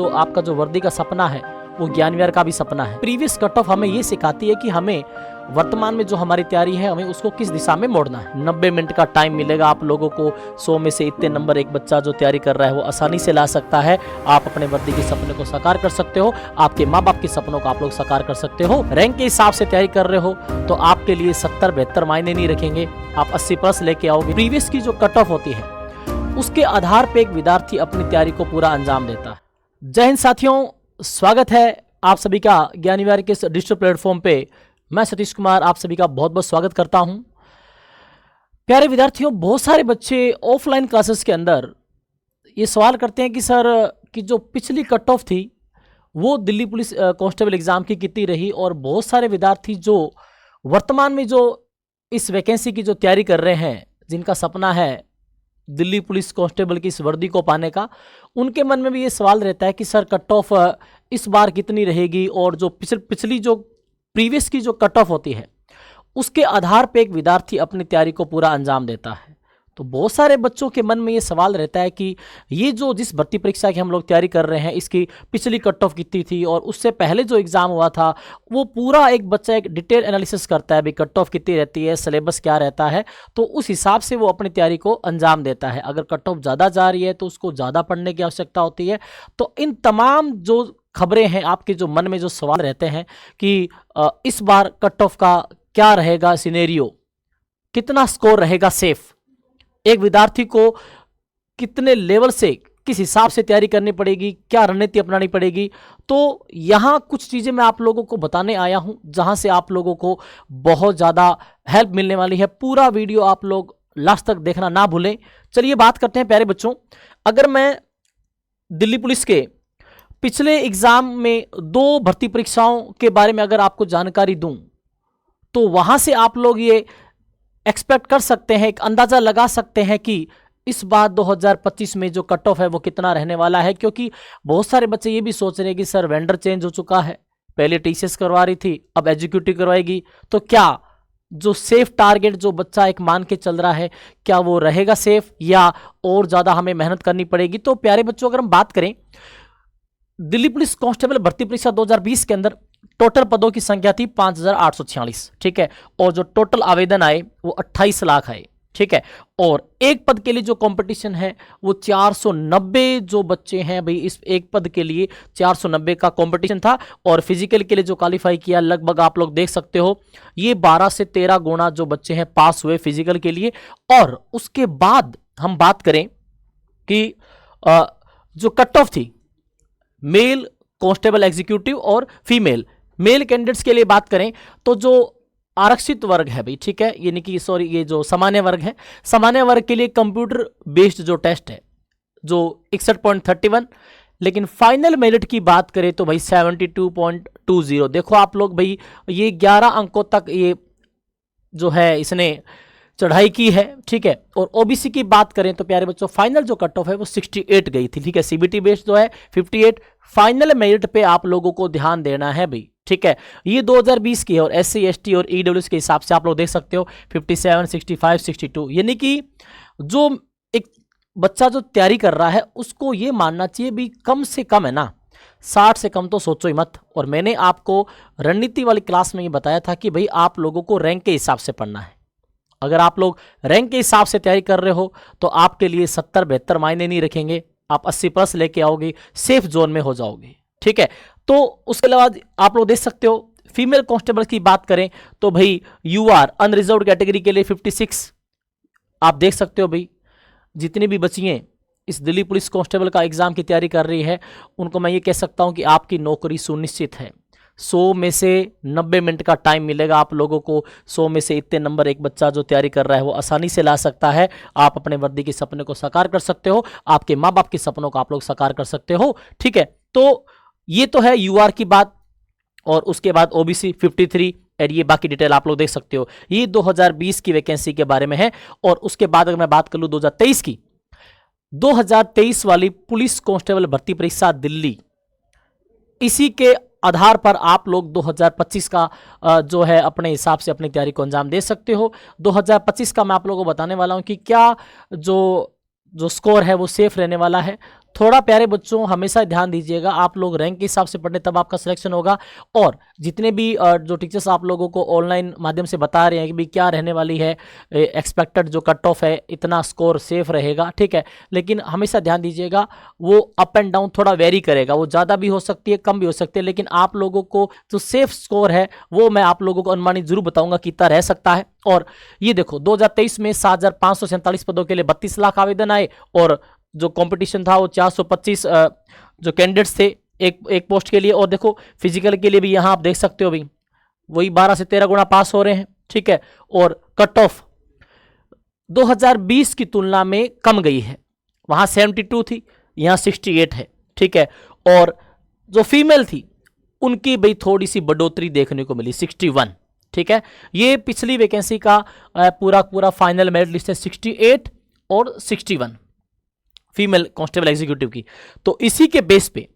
तो आपका जो वर्दी का सपना है वो ज्ञानविहार का भी सपना है। प्रीवियस कट ऑफ हमें ये सिखाती है कि हमें वर्तमान में जो हमारी तैयारी है हमें उसको किस दिशा में मोड़ना है। 90 मिनट का टाइम मिलेगा आप लोगों को। 100 में से इतने नंबर एक बच्चा जो तैयारी कर रहा है वो आसानी से ला सकता है। आप अपने वर्दी के सपने को साकार कर सकते हो, आपके माँ बाप के सपनों को आप लोग साकार कर सकते हो। रैंक के हिसाब से तैयारी कर रहे हो तो आपके लिए 70-72 मायने नहीं रखेंगे, आप 80+ लेके आओगे। प्रीवियस की जो कट ऑफ होती है उसके आधार पर एक विद्यार्थी अपनी तैयारी को पूरा अंजाम देता है। जय हिंद साथियों, स्वागत है आप सभी का ज्ञानविहार के डिजिटल प्लेटफॉर्म पे। मैं सतीश कुमार आप सभी का बहुत बहुत स्वागत करता हूं। प्यारे विद्यार्थियों, बहुत सारे बच्चे ऑफलाइन क्लासेस के अंदर ये सवाल करते हैं कि सर कि जो पिछली कट ऑफ थी वो दिल्ली पुलिस कांस्टेबल एग्जाम की कितनी रही, और बहुत सारे विद्यार्थी जो वर्तमान में जो इस वैकेंसी की जो तैयारी कर रहे हैं, जिनका सपना है दिल्ली पुलिस कांस्टेबल की इस वर्दी को पाने का, उनके मन में भी ये सवाल रहता है कि सर कट ऑफ इस बार कितनी रहेगी, और जो पिछली जो प्रीवियस की जो कट ऑफ होती है उसके आधार पे एक विद्यार्थी अपनी तैयारी को पूरा अंजाम देता है। तो बहुत सारे बच्चों के मन में ये सवाल रहता है कि ये जो जिस भर्ती परीक्षा की हम लोग तैयारी कर रहे हैं इसकी पिछली कट ऑफ कितनी थी, और उससे पहले जो एग्ज़ाम हुआ था वो पूरा एक बच्चा एक डिटेल एनालिसिस करता है, भाई कट ऑफ कितनी रहती है, सिलेबस क्या रहता है, तो उस हिसाब से वो अपनी तैयारी को अंजाम देता है। अगर कट ऑफ ज़्यादा जा रही है तो उसको ज़्यादा पढ़ने की आवश्यकता होती है। तो इन तमाम जो खबरें हैं, आपके जो मन में जो सवाल रहते हैं कि इस बार कट ऑफ का क्या रहेगा सिनेरियो, कितना स्कोर रहेगा सेफ, एक विद्यार्थी को कितने लेवल से किस हिसाब से तैयारी करनी पड़ेगी, क्या रणनीति अपनानी पड़ेगी, तो यहाँ कुछ चीज़ें मैं आप लोगों को बताने आया हूँ जहाँ से आप लोगों को बहुत ज़्यादा हेल्प मिलने वाली है। पूरा वीडियो आप लोग लास्ट तक देखना ना भूलें। चलिए बात करते हैं प्यारे बच्चों। अगर मैं दिल्ली पुलिस के पिछले एग्जाम में 2 भर्ती परीक्षाओं के बारे में अगर आपको जानकारी दूं तो वहां से आप लोग ये एक्सपेक्ट कर सकते हैं, एक अंदाजा लगा सकते हैं कि इस बार 2025 में जो कट ऑफ है वो कितना रहने वाला है। क्योंकि बहुत सारे बच्चे ये भी सोच रहे हैं कि सर वेंडर चेंज हो चुका है, पहले टीसीएस करवा रही थी अब एग्जीक्यूटिव करवाएगी, तो क्या जो सेफ टारगेट जो बच्चा एक मान के चल रहा है क्या वो रहेगा सेफ, या और ज़्यादा हमें मेहनत करनी पड़ेगी। तो प्यारे बच्चों, अगर हम बात करें दिल्ली पुलिस कांस्टेबल भर्ती परीक्षा 2020 के अंदर टोटल पदों की संख्या थी 5846, ठीक है, और जो टोटल आवेदन आए वो 28 लाख आए, ठीक है, और एक पद के लिए जो कंपटीशन है वो 490 जो बच्चे हैं भाई, इस एक पद के लिए 490 का कंपटीशन था। और फिजिकल के लिए जो क्वालिफाई किया लगभग आप लोग देख सकते हो ये 12 से 13 गुना जो बच्चे हैं पास हुए फिजिकल के लिए। और उसके बाद हम बात करें कि जो कट ऑफ थी मेल कांस्टेबल एग्जीक्यूटिव और फीमेल, मेल कैंडिडेट्स के लिए बात करें तो जो आरक्षित वर्ग है भाई, ठीक है, यानी कि सॉरी ये जो सामान्य वर्ग है, सामान्य वर्ग के लिए कंप्यूटर बेस्ड जो टेस्ट है जो 61.31, लेकिन फाइनल मेरिट की बात करें तो भाई 72.20। देखो आप लोग भाई ये 11 अंकों तक ये जो है इसने चढ़ाई की है, ठीक है। और ओबीसी की बात करें तो प्यारे बच्चों फाइनल जो कट ऑफ है वो 68 गई थी, ठीक है, सीबीटी बेस्ड जो है 58। फाइनल मेरिट पे आप लोगों को ध्यान देना है भाई, ठीक है। ये 2020 की है और एससी एसटी और ईडब्ल्यूएस के हिसाब से आप लोग देख सकते हो 57, 65, 62, यानी कि जो एक बच्चा जो तैयारी कर रहा है उसको ये मानना चाहिए भी कम से कम है ना 60 से कम तो सोचो ही मत। और मैंने आपको रणनीति वाली क्लास में ये बताया था कि भाई आप लोगों को रैंक के हिसाब से पढ़ना है। अगर आप लोग रैंक के हिसाब से तैयारी कर रहे हो तो आपके लिए 70-72 मायने नहीं रखेंगे, आप 80+ लेके आओगे, सेफ जोन में हो जाओगे, ठीक है। तो उसके अलावा आप लोग देख सकते हो फीमेल कांस्टेबल की बात करें तो भाई यूआर अनरिजर्व्ड कैटेगरी के लिए 56 आप देख सकते हो भाई। जितनी भी बच्चियां इस दिल्ली पुलिस कांस्टेबल का एग्जाम की तैयारी कर रही है उनको मैं ये कह सकता हूं कि आपकी नौकरी सुनिश्चित है। 100 में से 90 मिनट का टाइम मिलेगा आप लोगों को। 100 में से इतने नंबर एक बच्चा जो तैयारी कर रहा है वो आसानी से ला सकता है। आप अपने वर्दी के सपने को साकार कर सकते हो, आपके माँ बाप के सपनों को आप लोग साकार कर सकते हो, ठीक है। तो ये तो है यूआर की बात, और उसके बाद ओबीसी 53 और ये बाकी डिटेल आप लोग देख सकते हो। ये 2020 की वैकेंसी के बारे में है। और उसके बाद अगर मैं बात कर लूँ 2023 की, 2023 वाली पुलिस कांस्टेबल भर्ती परीक्षा दिल्ली, इसी के आधार पर आप लोग 2025 का जो है अपने हिसाब से अपनी तैयारी को अंजाम दे सकते हो। 2025 का मैं आप लोगों को बताने वाला हूं कि क्या जो स्कोर है वो सेफ रहने वाला है। थोड़ा प्यारे बच्चों हमेशा ध्यान दीजिएगा, आप लोग रैंक के हिसाब से पढ़ने तब आपका सिलेक्शन होगा। और जितने भी जो टीचर्स आप लोगों को ऑनलाइन माध्यम से बता रहे हैं कि भाई क्या रहने वाली है एक्सपेक्टेड जो कट ऑफ है, इतना स्कोर सेफ रहेगा, ठीक है, लेकिन हमेशा ध्यान दीजिएगा वो अप एंड डाउन थोड़ा वेरी करेगा, वो ज़्यादा भी हो सकती है कम भी हो सकती है, लेकिन आप लोगों को जो सेफ स्कोर है वो मैं आप लोगों को अनुमानित जरूर बताऊंगा कितना रह सकता है। और ये देखो 2023 में 7,547 पदों के लिए 32 लाख आवेदन आए और जो कंपटीशन था वो 425 जो कैंडिडेट्स थे एक पोस्ट के लिए। और देखो फिजिकल के लिए भी यहाँ आप देख सकते हो भाई वही 12 से 13 गुना पास हो रहे हैं, ठीक है। और कट ऑफ 2020 की तुलना में कम गई है, वहाँ 72 थी, यहाँ 68 है, ठीक है। और जो फीमेल थी उनकी भाई थोड़ी सी बढ़ोतरी देखने को मिली 61, ठीक है। ये पिछली वैकेंसी का पूरा फाइनल मेरिट लिस्ट है 68 और 61 फीमेल कांस्टेबल एग्जीक्यूटिव की। तो इसी के बेस पे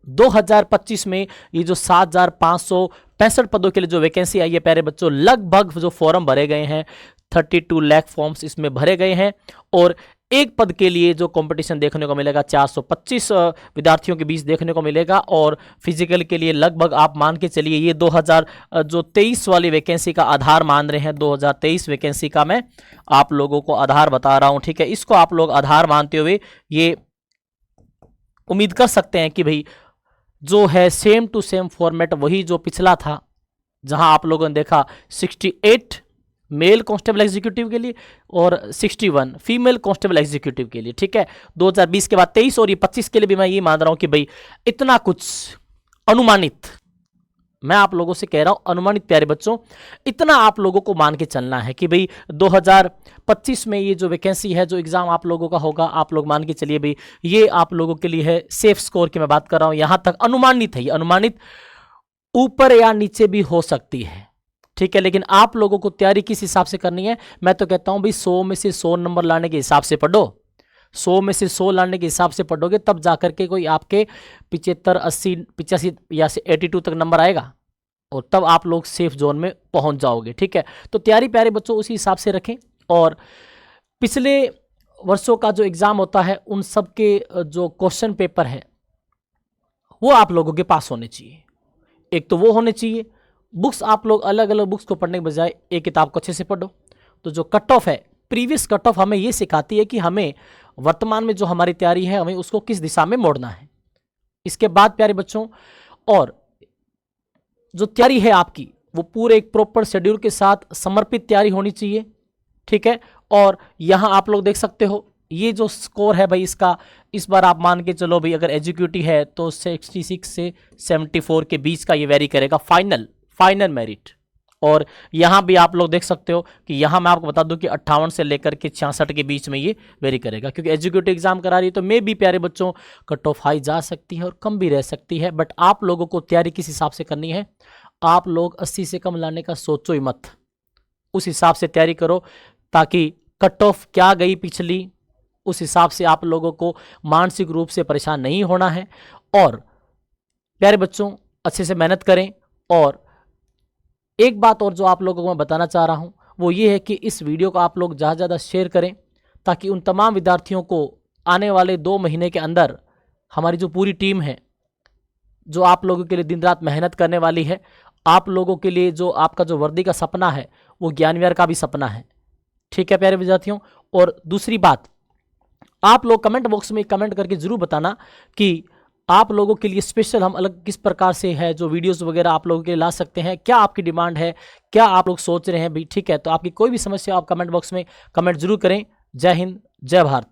2025 में ये जो 7,565 पदों के लिए जो वैकेंसी आई है प्यारे बच्चों, लगभग जो फॉर्म भरे गए हैं 32 लाख फॉर्म्स इसमें भरे गए हैं। और एक पद के लिए जो कंपटीशन देखने को मिलेगा 425 विद्यार्थियों के बीच देखने को मिलेगा। और फिजिकल के लिए लगभग आप मान के चलिए ये 2023 वाली वैकेंसी का आधार मान रहे हैं, 2023 वैकेंसी का मैं आप लोगों को आधार बता रहा हूं, ठीक है। इसको आप लोग आधार मानते हुए ये उम्मीद कर सकते हैं कि भाई जो है सेम टू सेम फॉर्मेट वही जो पिछला था, जहां आप लोगों ने देखा 68 मेल कांस्टेबल एग्जीक्यूटिव के लिए और 61 फीमेल कांस्टेबल एग्जीक्यूटिव के लिए, ठीक है। 2020 के बाद 23 और ये 25 के लिए भी मैं ये मान रहा हूं कि भाई इतना कुछ अनुमानित, मैं आप लोगों से कह रहा हूं अनुमानित प्यारे बच्चों, इतना आप लोगों को मान के चलना है कि भाई 2025 में ये जो वैकेंसी है, जो एग्जाम आप लोगों का होगा, आप लोग मान के चलिए भाई ये आप लोगों के लिए है सेफ स्कोर की मैं बात कर रहा हूं, यहां तक अनुमानित है, ये अनुमानित ऊपर या नीचे भी हो सकती है, ठीक है। लेकिन आप लोगों को तैयारी किस हिसाब से करनी है, मैं तो कहता हूं भाई 100 में से 100 नंबर लाने के हिसाब से पढ़ो, 100 में से 100 लाने के हिसाब से पढ़ोगे तब जाकर के कोई आपके 75, 80, 85 या से 82 तक नंबर आएगा और तब आप लोग सेफ जोन में पहुंच जाओगे, ठीक है। तो तैयारी प्यारे बच्चों उसी हिसाब से रखें। और पिछले वर्षों का जो एग्जाम होता है उन सब के जो क्वेश्चन पेपर है वो आप लोगों के पास होने चाहिए, एक तो वो होने चाहिए। बुक्स आप लोग अलग अलग बुक्स को पढ़ने के बजाय एक किताब को अच्छे से पढ़ो। तो जो कट ऑफ है, प्रीवियस कट ऑफ हमें ये सिखाती है कि हमें वर्तमान में जो हमारी तैयारी है हमें उसको किस दिशा में मोड़ना है। इसके बाद प्यारे बच्चों और जो तैयारी है आपकी वो पूरे एक प्रॉपर शेड्यूल के साथ समर्पित तैयारी होनी चाहिए, ठीक है। और यहाँ आप लोग देख सकते हो ये जो स्कोर है भाई इसका, इस बार आप मान के चलो भाई अगर एजुकेटिव है तो 66 से 74 के बीच का ये वेरी करेगा फाइनल मेरिट। और यहाँ भी आप लोग देख सकते हो कि यहाँ मैं आपको बता दूं कि 58 से लेकर के 66 के बीच में ये वेरी करेगा, क्योंकि एजुकेटिव एग्जाम करा रही है तो मे भी प्यारे बच्चों कट ऑफ हाई जा सकती है और कम भी रह सकती है। बट आप लोगों को तैयारी किस हिसाब से करनी है, आप लोग 80 से कम लाने का सोचो ही मत, उस हिसाब से तैयारी करो ताकि कट ऑफ क्या गई पिछली उस हिसाब से आप लोगों को मानसिक रूप से परेशान नहीं होना है। और प्यारे बच्चों अच्छे से मेहनत करें। और एक बात और जो आप लोगों को मैं बताना चाह रहा हूं वो ये है कि इस वीडियो को आप लोग ज़्यादा से ज़्यादा शेयर करें ताकि उन तमाम विद्यार्थियों को आने वाले 2 महीने के अंदर हमारी जो पूरी टीम है जो आप लोगों के लिए दिन रात मेहनत करने वाली है, आप लोगों के लिए जो आपका जो वर्दी का सपना है वो ज्ञान विहार का भी सपना है, ठीक है प्यारे विद्यार्थियों। और दूसरी बात, आप लोग कमेंट बॉक्स में कमेंट करके जरूर बताना कि आप लोगों के लिए स्पेशल हम अलग किस प्रकार से है जो वीडियोस वगैरह आप लोगों के लिए ला सकते हैं, क्या आपकी डिमांड है, क्या आप लोग सोच रहे हैं भी, ठीक है। तो आपकी कोई भी समस्या आप कमेंट बॉक्स में कमेंट जरूर करें। जय हिंद, जय भारत।